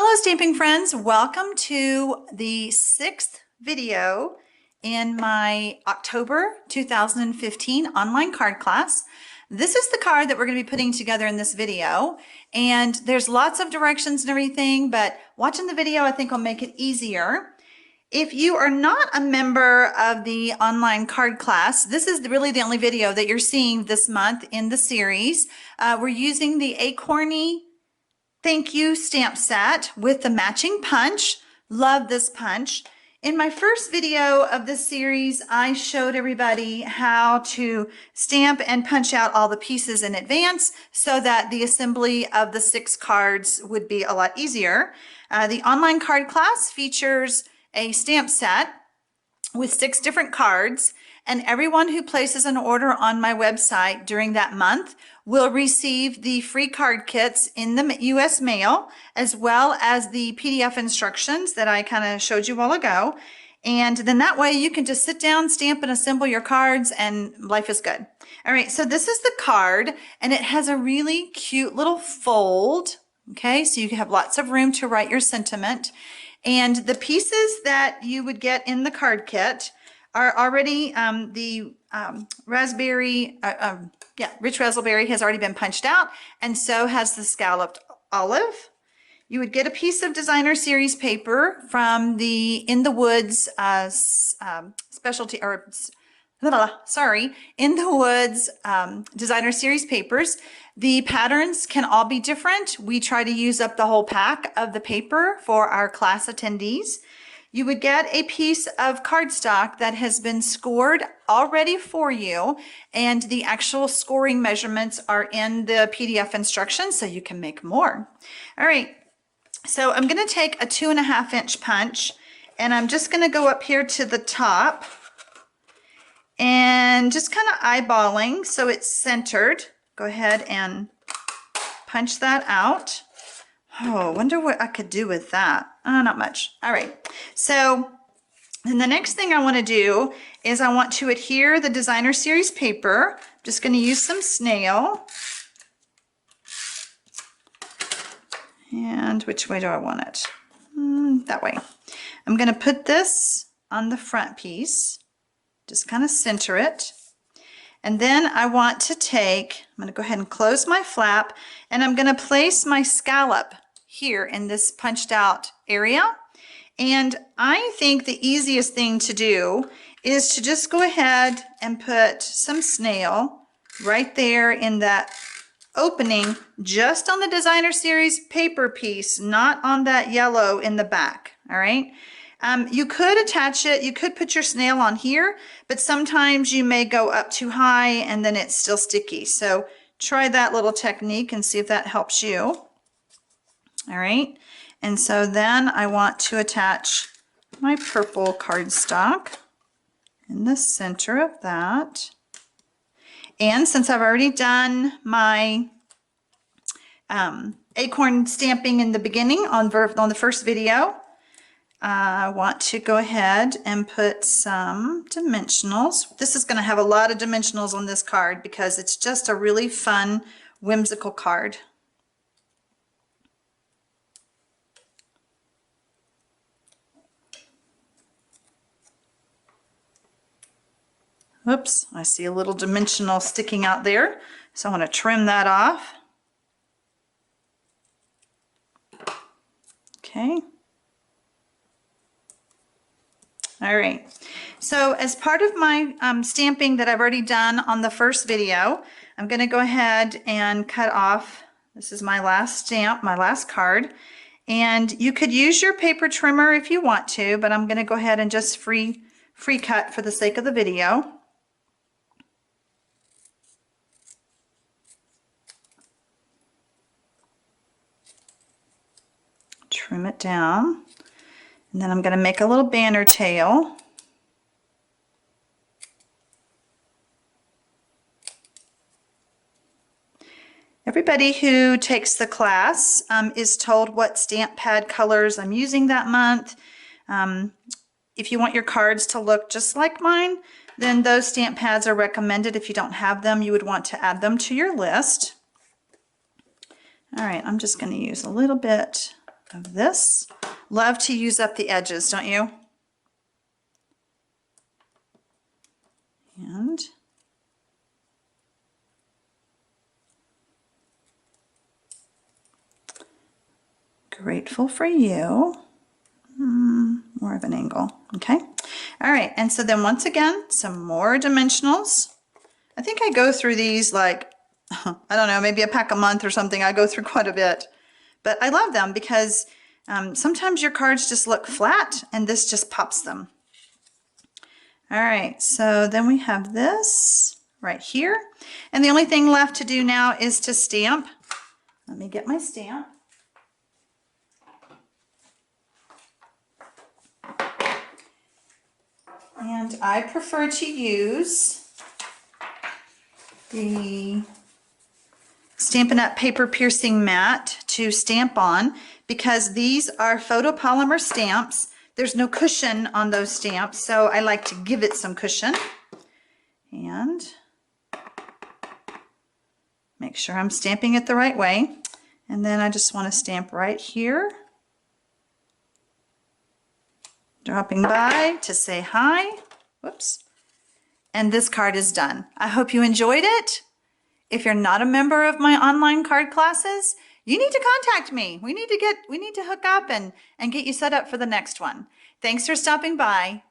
Hello stamping friends, welcome to the 6th video in my October 2015 online card class. This is the card that we're going to be putting together in this video, and there's lots of directions and everything, but watching the video I think will make it easier. If you are not a member of the online card class, this is really the only video that you're seeing this month in the series. We're using the Acorny Thank You stamp set with the matching punch. Love this punch. In my first video of this series, I showed everybody how to stamp and punch out all the pieces in advance so that the assembly of the 6 cards would be a lot easier. The online card class features a stamp set with 6 different cards, and everyone who places an order on my website during that month will receive the free card kits in the U.S. mail, as well as the PDF instructions that I kind of showed you a while ago. And then that way you can just sit down, stamp and assemble your cards, and life is good. All right, so this is the card, and it has a really cute little fold. Okay, so you have lots of room to write your sentiment. And the pieces that you would get in the card kit are already rich raspberry has already been punched out, and so has the scalloped olive. You would get a piece of designer series paper from the In the Woods specialty, or In the Woods designer series papers. The patterns can all be different. We try to use up the whole pack of the paper for our class attendees. You would get a piece of cardstock that has been scored already for you, and the actual scoring measurements are in the PDF instructions so you can make more. All right, so I'm going to take a 2.5 inch punch, and I'm just going to go up here to the top and just kind of eyeballing so it's centered. Go ahead and punch that out. Oh, wonder what I could do with that. Not much. All right. So then the next thing I want to do is I want to adhere the designer series paper. I'm just going to use some snail. And which way do I want it? That way. I'm going to put this on the front piece. Just kind of center it. And then I want to take, I'm going to go ahead and close my flap, and I'm going to place my scallop here in this punched out area. And I think the easiest thing to do is to just go ahead and put some snail right there in that opening, just on the designer series paper piece, not on that yellow in the back. All right. You could attach it, you could put your snail on here, but sometimes you may go up too high and then it's still sticky. So try that little technique and see if that helps you. All right, and so then I want to attach my purple cardstock in the center of that. And since I've already done my acorn stamping in the beginning on the first video, I want to go ahead and put some dimensionals. This is going to have a lot of dimensionals on this card because it's just a really fun, whimsical card. Oops, I see a little dimensional sticking out there, so I want to trim that off. Okay. All right, so as part of my stamping that I've already done on the first video, I'm going to go ahead and cut off, this is my last stamp, my last card, and you could use your paper trimmer if you want to, but I'm going to go ahead and just free cut for the sake of the video. Trim it down. And then I'm going to make a little banner tail. Everybody who takes the class is told what stamp pad colors I'm using that month. If you want your cards to look just like mine, then those stamp pads are recommended. If you don't have them, you would want to add them to your list. All right, I'm just going to use a little bit of this. Love to use up the edges, don't you? And grateful for you. More of an angle. Okay. All right. And so then once again, some more dimensionals. I think I go through these like, I don't know, maybe a pack a month or something. I go through quite a bit. But I love them because sometimes your cards just look flat and this just pops them. All right, so then we have this right here. And the only thing left to do now is to stamp. Let me get my stamp. And I prefer to use the Stampin' Up! Paper Piercing Mat to stamp on because these are photopolymer stamps. There's no cushion on those stamps, so I like to give it some cushion. And make sure I'm stamping it the right way. And then I just want to stamp right here. Dropping by to say hi. Whoops. And this card is done. I hope you enjoyed it. If you're not a member of my online card classes, you need to contact me. We need to hook up and get you set up for the next one. Thanks for stopping by.